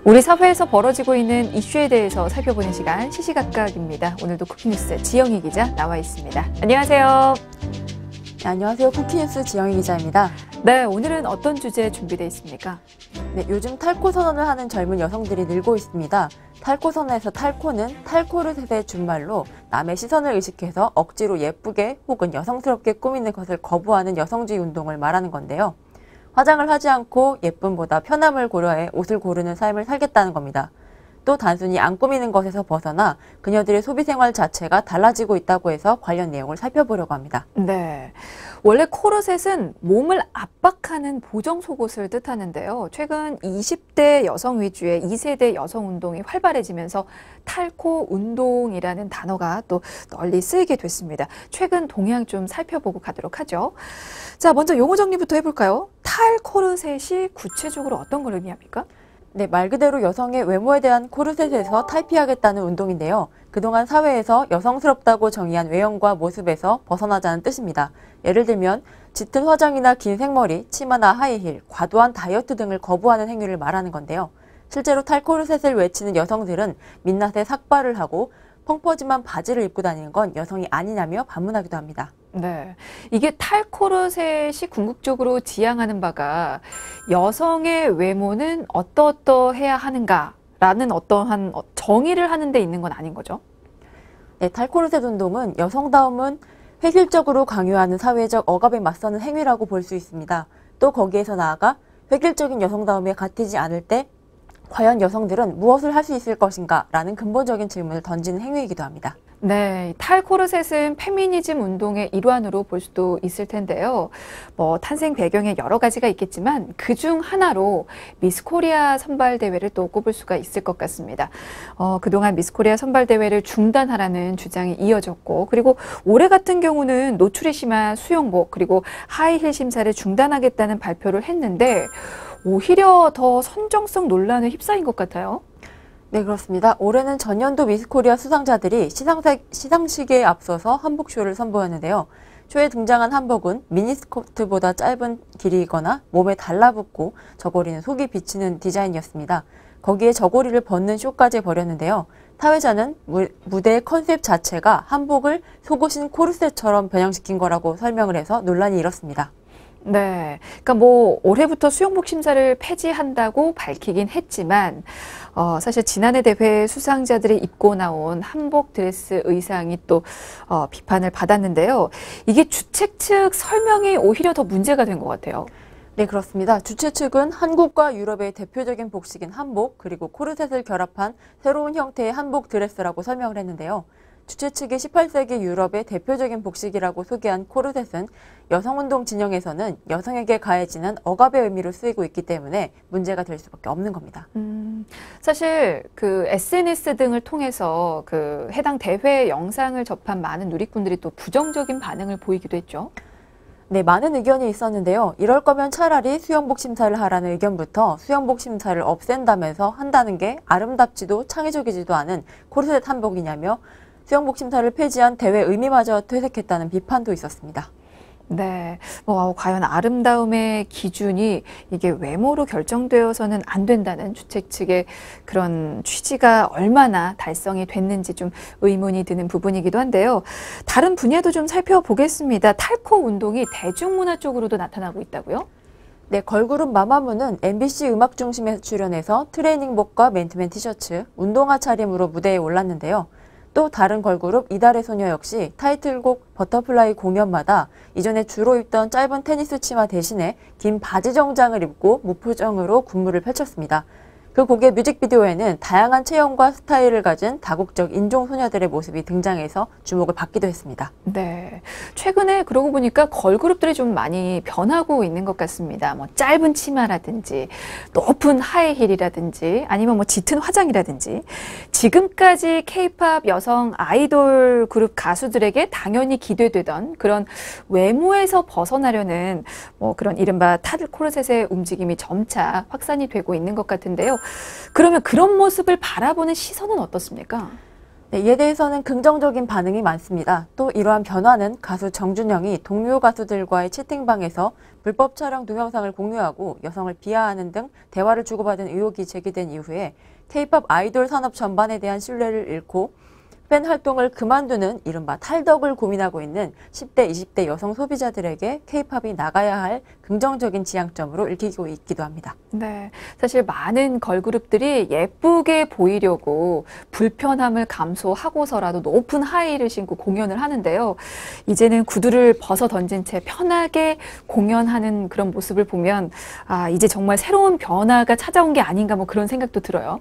우리 사회에서 벌어지고 있는 이슈에 대해서 살펴보는 시간 시시각각입니다. 오늘도 쿠키뉴스 지영희 기자 나와 있습니다. 안녕하세요. 네, 안녕하세요. 쿠키뉴스 지영희 기자입니다. 네, 오늘은 어떤 주제 준비되어 있습니까? 네, 요즘 탈코 선언을 하는 젊은 여성들이 늘고 있습니다. 탈코 선언에서 탈코는 탈코르셋의 준말로 남의 시선을 의식해서 억지로 예쁘게 혹은 여성스럽게 꾸미는 것을 거부하는 여성주의 운동을 말하는 건데요. 화장을 하지 않고 예쁨보다 편함을 고려해 옷을 고르는 삶을 살겠다는 겁니다. 또 단순히 안 꾸미는 것에서 벗어나 그녀들의 소비 생활 자체가 달라지고 있다고 해서 관련 내용을 살펴보려고 합니다. 네, 원래 코르셋은 몸을 압박하는 보정 속옷을 뜻하는데요. 최근 20대 여성 위주의 2세대 여성 운동이 활발해지면서 탈코 운동이라는 단어가 또 널리 쓰이게 됐습니다. 최근 동향 좀 살펴보고 가도록 하죠. 자, 먼저 용어 정리부터 해볼까요? 탈코르셋이 구체적으로 어떤 걸 의미합니까? 네, 말 그대로 여성의 외모에 대한 코르셋에서 탈피하겠다는 운동인데요. 그동안 사회에서 여성스럽다고 정의한 외형과 모습에서 벗어나자는 뜻입니다. 예를 들면 짙은 화장이나 긴 생머리, 치마나 하이힐, 과도한 다이어트 등을 거부하는 행위를 말하는 건데요. 실제로 탈코르셋을 외치는 여성들은 민낯에 삭발을 하고 펑퍼짐한 바지를 입고 다니는 건 여성이 아니냐며 반문하기도 합니다. 네, 이게 탈코르셋이 궁극적으로 지향하는 바가 여성의 외모는 어떠어떠해야 하는가라는 어떠한 정의를 하는 데 있는 건 아닌 거죠? 네, 탈코르셋 운동은 여성다움은 획일적으로 강요하는 사회적 억압에 맞서는 행위라고 볼 수 있습니다. 또 거기에서 나아가 획일적인 여성다움에 갇히지 않을 때 과연 여성들은 무엇을 할 수 있을 것인가? 라는 근본적인 질문을 던지는 행위이기도 합니다. 네, 탈코르셋은 페미니즘 운동의 일환으로 볼 수도 있을 텐데요. 탄생 배경에 여러 가지가 있겠지만 그중 하나로 미스 코리아 선발대회를 또 꼽을 수가 있을 것 같습니다. 그동안 미스 코리아 선발대회를 중단하라는 주장이 이어졌고, 그리고 올해 같은 경우는 노출이 심한 수영복 그리고 하이힐 심사를 중단하겠다는 발표를 했는데 오히려 더 선정성 논란에 휩싸인 것 같아요. 네, 그렇습니다. 올해는 전년도 미스코리아 수상자들이 시상식에 앞서서 한복쇼를 선보였는데요. 쇼에 등장한 한복은 미니스커트보다 짧은 길이이거나 몸에 달라붙고 저고리는 속이 비치는 디자인이었습니다. 거기에 저고리를 벗는 쇼까지 벌였는데요. 타회자는 무대의 컨셉 자체가 한복을 속옷인 코르셋처럼 변형시킨 거라고 설명을 해서 논란이 일었습니다. 네, 그러니까 올해부터 수영복 심사를 폐지한다고 밝히긴 했지만 사실 지난해 대회 수상자들이 입고 나온 한복 드레스 의상이 또 비판을 받았는데요. 이게 주최 측 설명이 오히려 더 문제가 된 것 같아요. 네, 그렇습니다. 주최 측은 한국과 유럽의 대표적인 복식인 한복 그리고 코르셋을 결합한 새로운 형태의 한복 드레스라고 설명을 했는데요. 주최 측이 18세기 유럽의 대표적인 복식이라고 소개한 코르셋은 여성운동 진영에서는 여성에게 가해지는 억압의 의미로 쓰이고 있기 때문에 문제가 될 수밖에 없는 겁니다. 사실 그 SNS 등을 통해서 그 해당 대회 영상을 접한 많은 누리꾼들이 또 부정적인 반응을 보이기도 했죠. 네, 많은 의견이 있었는데요. 이럴 거면 차라리 수영복 심사를 하라는 의견부터 수영복 심사를 없앤다면서 한다는 게 아름답지도 창의적이지도 않은 코르셋 한복이냐며 수영복 심사를 폐지한 대회 의미마저 퇴색했다는 비판도 있었습니다. 네, 과연 아름다움의 기준이 이게 외모로 결정되어서는 안 된다는 주최 측의 그런 취지가 얼마나 달성이 됐는지 좀 의문이 드는 부분이기도 한데요. 다른 분야도 좀 살펴보겠습니다. 탈코 운동이 대중문화 쪽으로도 나타나고 있다고요? 네, 걸그룹 마마무는 MBC 음악중심에 출연해서 트레이닝복과 맨투맨 티셔츠, 운동화 차림으로 무대에 올랐는데요. 또 다른 걸그룹 이달의 소녀 역시 타이틀곡 버터플라이 공연마다 이전에 주로 입던 짧은 테니스 치마 대신에 긴 바지 정장을 입고 무표정으로 군무를 펼쳤습니다. 그 곡의 뮤직비디오에는 다양한 체형과 스타일을 가진 다국적 인종 소녀들의 모습이 등장해서 주목을 받기도 했습니다. 네, 최근에 그러고 보니까 걸그룹들이 좀 많이 변하고 있는 것 같습니다. 짧은 치마라든지 높은 하이힐이라든지 아니면 짙은 화장이라든지 지금까지 K-팝 여성 아이돌 그룹 가수들에게 당연히 기대되던 그런 외모에서 벗어나려는 그런 이른바 탈코르셋의 움직임이 점차 확산이 되고 있는 것 같은데요. 그러면 그런 모습을 바라보는 시선은 어떻습니까? 네, 이에 대해서는 긍정적인 반응이 많습니다. 또 이러한 변화는 가수 정준영이 동료 가수들과의 채팅방에서 불법 촬영 동영상을 공유하고 여성을 비하하는 등 대화를 주고받은 의혹이 제기된 이후에 K-팝 아이돌 산업 전반에 대한 신뢰를 잃고 팬 활동을 그만두는 이른바 탈덕을 고민하고 있는 10대, 20대 여성 소비자들에게 K-팝이 나가야 할 긍정적인 지향점으로 읽히고 있기도 합니다. 네, 사실 많은 걸그룹들이 예쁘게 보이려고 불편함을 감수하고서라도 높은 하이힐을 신고 공연을 하는데요. 이제는 구두를 벗어 던진 채 편하게 공연하는 그런 모습을 보면 아, 이제 정말 새로운 변화가 찾아온 게 아닌가 뭐 그런 생각도 들어요.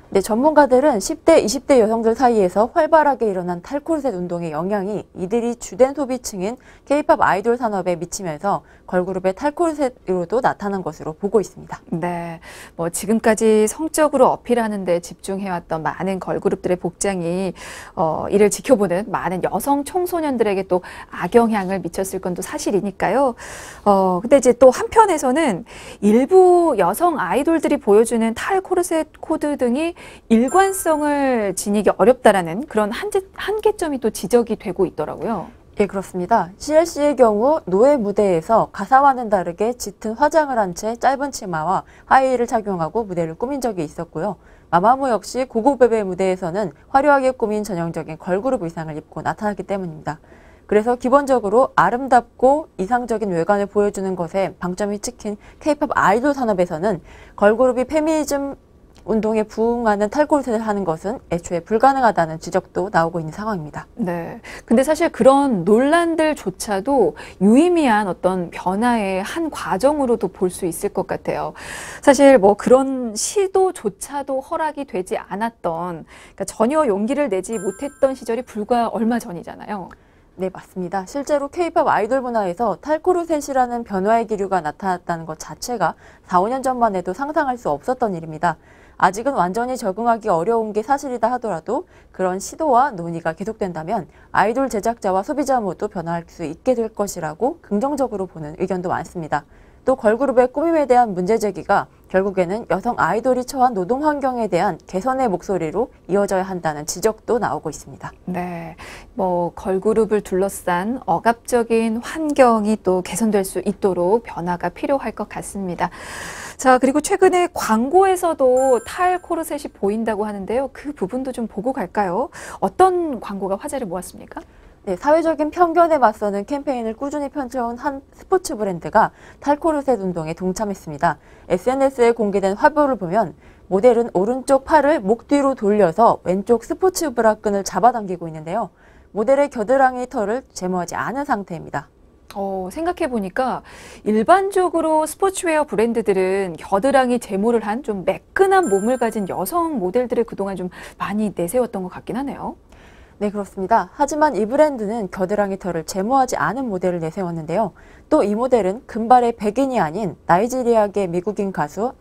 네, 전문가들은 10대, 20대 여성들 사이에서 활발하게 일어난 탈코르셋 운동의 영향이 이들이 주된 소비층인 K-팝 아이돌 산업에 미치면서 걸그룹의 탈코르셋으로도 나타난 것으로 보고 있습니다. 네, 뭐 지금까지 성적으로 어필하는 데 집중해왔던 많은 걸그룹들의 복장이 이를 지켜보는 많은 여성 청소년들에게 또 악영향을 미쳤을 건 또 사실이니까요. 근데 이제 또 한편에서는 일부 여성 아이돌들이 보여주는 탈코르셋 코드 등이 일관성을 지니기 어렵다라는 그런 한계점이 또 지적이 되고 있더라고요. 예, 그렇습니다. CLC의 경우 노예 무대에서 가사와는 다르게 짙은 화장을 한 채 짧은 치마와 하이힐을 착용하고 무대를 꾸민 적이 있었고요. 마마무 역시 고고베베 무대에서는 화려하게 꾸민 전형적인 걸그룹 의상을 입고 나타났기 때문입니다. 그래서 기본적으로 아름답고 이상적인 외관을 보여주는 것에 방점이 찍힌 K-팝 아이돌 산업에서는 걸그룹이 페미니즘 운동에 부응하는 탈코르셋을 하는 것은 애초에 불가능하다는 지적도 나오고 있는 상황입니다. 네. 근데 사실 그런 논란들조차도 유의미한 어떤 변화의 한 과정으로도 볼 수 있을 것 같아요. 사실 뭐 그런 시도조차도 허락이 되지 않았던, 그러니까 전혀 용기를 내지 못했던 시절이 불과 얼마 전이잖아요. 네, 맞습니다. 실제로 K-팝 아이돌 문화에서 탈코르셋이라는 변화의 기류가 나타났다는 것 자체가 4, 5년 전만 해도 상상할 수 없었던 일입니다. 아직은 완전히 적응하기 어려운 게 사실이다 하더라도 그런 시도와 논의가 계속된다면 아이돌 제작자와 소비자 모두 변화할 수 있게 될 것이라고 긍정적으로 보는 의견도 많습니다. 또 걸그룹의 꾸밈에 대한 문제 제기가 결국에는 여성 아이돌이 처한 노동 환경에 대한 개선의 목소리로 이어져야 한다는 지적도 나오고 있습니다. 네, 뭐 걸그룹을 둘러싼 억압적인 환경이 또 개선될 수 있도록 변화가 필요할 것 같습니다. 자, 그리고 최근에 광고에서도 탈코르셋이 보인다고 하는데요. 그 부분도 좀 보고 갈까요? 어떤 광고가 화제를 모았습니까? 네, 사회적인 편견에 맞서는 캠페인을 꾸준히 펼쳐온 한 스포츠 브랜드가 탈코르셋 운동에 동참했습니다. SNS에 공개된 화보를 보면 모델은 오른쪽 팔을 목 뒤로 돌려서 왼쪽 스포츠 브라 끈을 잡아당기고 있는데요. 모델의 겨드랑이 털을 제모하지 않은 상태입니다. 생각해보니까 일반적으로 스포츠웨어 브랜드들은 겨드랑이 제모를 한 좀 매끈한 몸을 가진 여성 모델들을 그동안 좀 많이 내세웠던 것 같긴 하네요. 네, 그렇습니다. 하지만 이 브랜드는 겨드랑이 털을 제모하지 않은 모델을 내세웠는데요. 또 이 모델은 금발의 백인이 아닌 나이지리아계 미국인 가수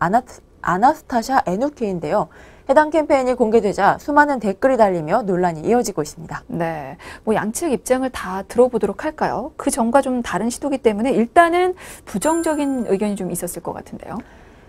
아나스타샤 에누키인데요. 해당 캠페인이 공개되자 수많은 댓글이 달리며 논란이 이어지고 있습니다. 네, 뭐 양측 입장을 다 들어보도록 할까요? 그 전과 좀 다른 시도기 때문에 일단은 부정적인 의견이 좀 있었을 것 같은데요.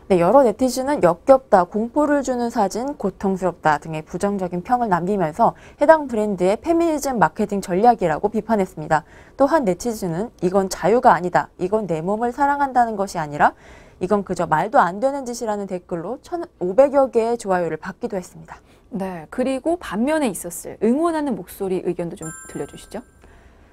네, 여러 네티즌은 역겹다, 공포를 주는 사진, 고통스럽다 등의 부정적인 평을 남기면서 해당 브랜드의 페미니즘 마케팅 전략이라고 비판했습니다. 또 한 네티즌은 이건 자유가 아니다, 이건 내 몸을 사랑한다는 것이 아니라 이건 그저 말도 안 되는 짓이라는 댓글로 1,500여 개의 좋아요를 받기도 했습니다. 네, 그리고 반면에 있었을 응원하는 목소리 의견도 좀 들려주시죠.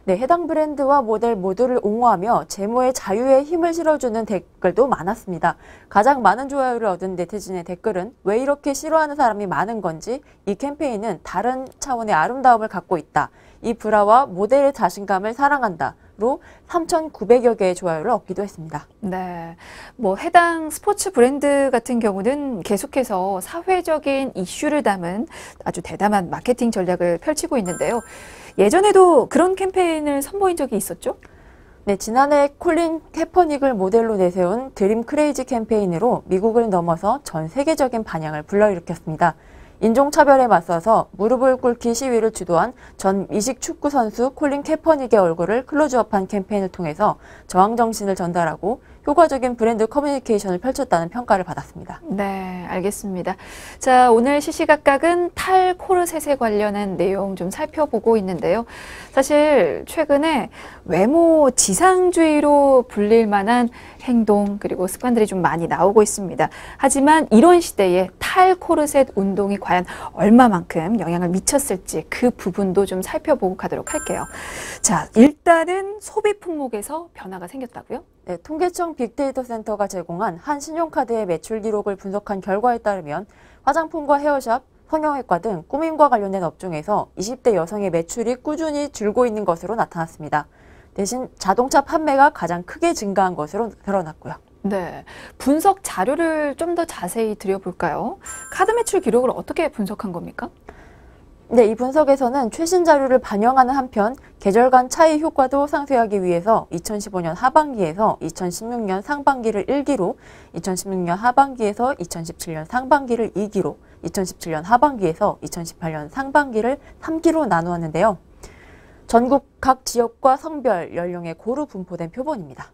네, 해당 브랜드와 모델 모두를 옹호하며 제모의 자유에 힘을 실어주는 댓글도 많았습니다. 가장 많은 좋아요를 얻은 네티즌의 댓글은 왜 이렇게 싫어하는 사람이 많은 건지, 이 캠페인은 다른 차원의 아름다움을 갖고 있다, 이 브라와 모델의 자신감을 사랑한다 로 3,900여 개의 좋아요를 얻기도 했습니다. 네, 뭐 해당 스포츠 브랜드 같은 경우는 계속해서 사회적인 이슈를 담은 아주 대담한 마케팅 전략을 펼치고 있는데요. 예전에도 그런 캠페인을 선보인 적이 있었죠? 네, 지난해 콜린 캐퍼닉을 모델로 내세운 드림 크레이지 캠페인으로 미국을 넘어서 전 세계적인 반향을 불러일으켰습니다. 인종차별에 맞서서 무릎을 꿇기 시위를 주도한 전 미식 축구 선수 콜린 캐퍼닉의 얼굴을 클로즈업한 캠페인을 통해서 저항 정신을 전달하고 효과적인 브랜드 커뮤니케이션을 펼쳤다는 평가를 받았습니다. 네, 알겠습니다. 자, 오늘 시시각각은 탈 코르셋에 관련한 내용 좀 살펴보고 있는데요. 사실 최근에 외모 지상주의로 불릴 만한 행동 그리고 습관들이 좀 많이 나오고 있습니다. 하지만 이런 시대에 탈 코르셋 운동이 과연 얼마만큼 영향을 미쳤을지 그 부분도 좀 살펴보고 가도록 할게요. 자, 일단은 소비 품목에서 변화가 생겼다고요? 네, 통계청 빅데이터 센터가 제공한 한 신용카드의 매출 기록을 분석한 결과에 따르면 화장품과 헤어샵, 성형외과 등 꾸밈과 관련된 업종에서 20대 여성의 매출이 꾸준히 줄고 있는 것으로 나타났습니다. 대신 자동차 판매가 가장 크게 증가한 것으로 드러났고요. 네, 분석 자료를 좀 더 자세히 들여볼까요? 카드 매출 기록을 어떻게 분석한 겁니까? 네, 이 분석에서는 최신 자료를 반영하는 한편 계절 간 차이 효과도 상쇄하기 위해서 2015년 하반기에서 2016년 상반기를 1기로, 2016년 하반기에서 2017년 상반기를 2기로, 2017년 하반기에서 2018년 상반기를 3기로 나누었는데요. 전국 각 지역과 성별, 연령에 고루 분포된 표본입니다.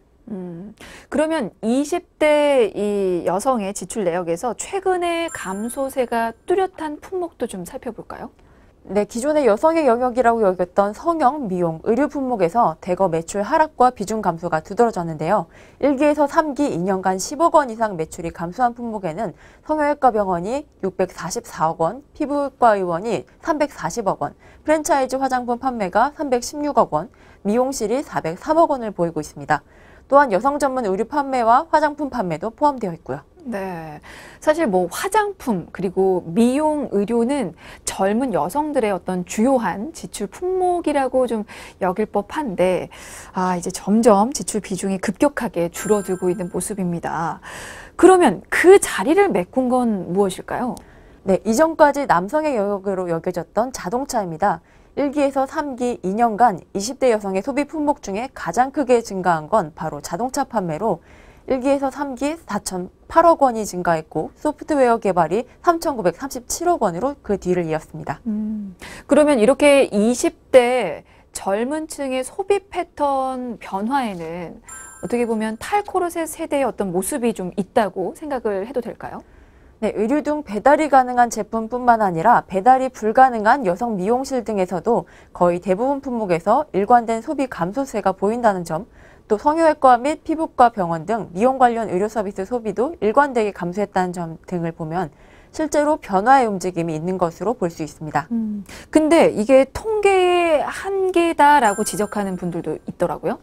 그러면 20대 이 여성의 지출 내역에서 최근에 감소세가 뚜렷한 품목도 좀 살펴볼까요? 네, 기존의 여성의 영역이라고 여겼던 성형, 미용, 의류 품목에서 대거 매출 하락과 비중 감소가 두드러졌는데요. 1기에서 3기 2년간 10억 원 이상 매출이 감소한 품목에는 성형외과 병원이 644억 원, 피부과 의원이 340억 원, 프랜차이즈 화장품 판매가 316억 원, 미용실이 403억 원을 보이고 있습니다. 또한 여성 전문 의류 판매와 화장품 판매도 포함되어 있고요. 네, 사실 뭐 화장품 그리고 미용 의료는 젊은 여성들의 어떤 주요한 지출 품목이라고 좀 여길 법한데 이제 점점 지출 비중이 급격하게 줄어들고 있는 모습입니다. 그러면 그 자리를 메꾼 건 무엇일까요? 네, 이전까지 남성의 영역으로 여겨졌던 자동차입니다. 1기에서 3기 2년간 20대 여성의 소비 품목 중에 가장 크게 증가한 건 바로 자동차 판매로 1기에서 3기 4,008억 원이 증가했고 소프트웨어 개발이 3,937억 원으로 그 뒤를 이었습니다. 그러면 이렇게 20대 젊은 층의 소비 패턴 변화에는 어떻게 보면 탈코르셋 세대의 어떤 모습이 좀 있다고 생각을 해도 될까요? 네, 의류 등 배달이 가능한 제품뿐만 아니라 배달이 불가능한 여성 미용실 등에서도 거의 대부분 품목에서 일관된 소비 감소세가 보인다는 점, 또 성형외과 및 피부과 병원 등 미용 관련 의료 서비스 소비도 일관되게 감소했다는 점 등을 보면 실제로 변화의 움직임이 있는 것으로 볼 수 있습니다. 근데 이게 통계의 한계다라고 지적하는 분들도 있더라고요.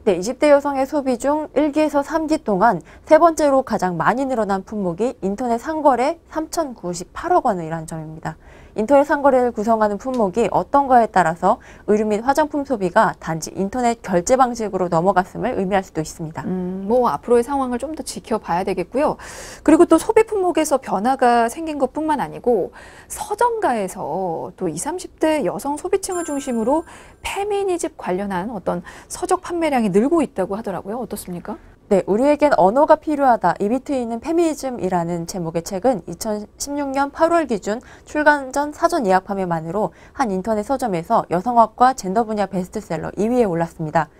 네, 20대 여성의 소비 중 1기에서 3기 동안 세 번째로 가장 많이 늘어난 품목이 인터넷 상거래 3,098억 원이라는 점입니다. 인터넷 상거래를 구성하는 품목이 어떤가에 따라서 의류 및 화장품 소비가 단지 인터넷 결제 방식으로 넘어갔음을 의미할 수도 있습니다. 뭐 앞으로의 상황을 좀 더 지켜봐야 되겠고요. 그리고 또 소비 품목에서 변화가 생긴 것뿐만 아니고 서점가에서 또 20, 30대 여성 소비층을 중심으로 페미니즘 관련한 어떤 서적 판매량이 늘고 있다고 하더라고요. 어떻습니까? 네, 우리에겐 언어가 필요하다. 입이 트이는 페미니즘이라는 제목의 책은 2016년 8월 기준 출간 전 사전 예약 판매만으로 한 인터넷 서점에서 여성학과 젠더 분야 베스트셀러 2위에 올랐습니다.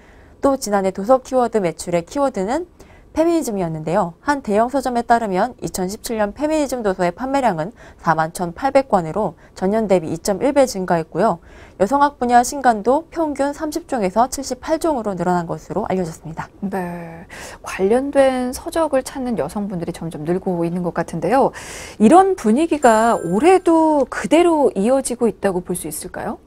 또 지난해 도서 키워드 매출의 키워드는 페미니즘이었는데요. 한 대형 서점에 따르면 2017년 페미니즘 도서의 판매량은 41,800권으로 전년 대비 2.1배 증가했고요. 여성학 분야 신간도 평균 30종에서 78종으로 늘어난 것으로 알려졌습니다. 네, 관련된 서적을 찾는 여성분들이 점점 늘고 있는 것 같은데요. 이런 분위기가 올해도 그대로 이어지고 있다고 볼 수 있을까요?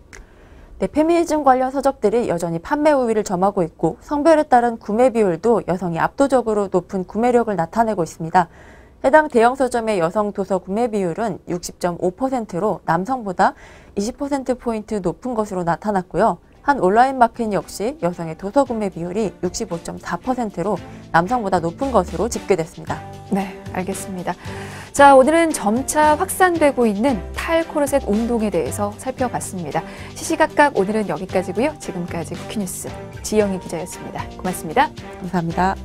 네, 페미니즘 관련 서적들이 여전히 판매 우위를 점하고 있고 성별에 따른 구매 비율도 여성이 압도적으로 높은 구매력을 나타내고 있습니다. 해당 대형 서점의 여성 도서 구매 비율은 60.5%로 남성보다 20%포인트 높은 것으로 나타났고요. 한 온라인 마켓 역시 여성의 도서 구매 비율이 65.4%로 남성보다 높은 것으로 집계됐습니다. 네, 알겠습니다. 자, 오늘은 점차 확산되고 있는 탈코르셋 운동에 대해서 살펴봤습니다. 시시각각 오늘은 여기까지고요. 지금까지 쿠키뉴스 지영희 기자였습니다. 고맙습니다. 감사합니다.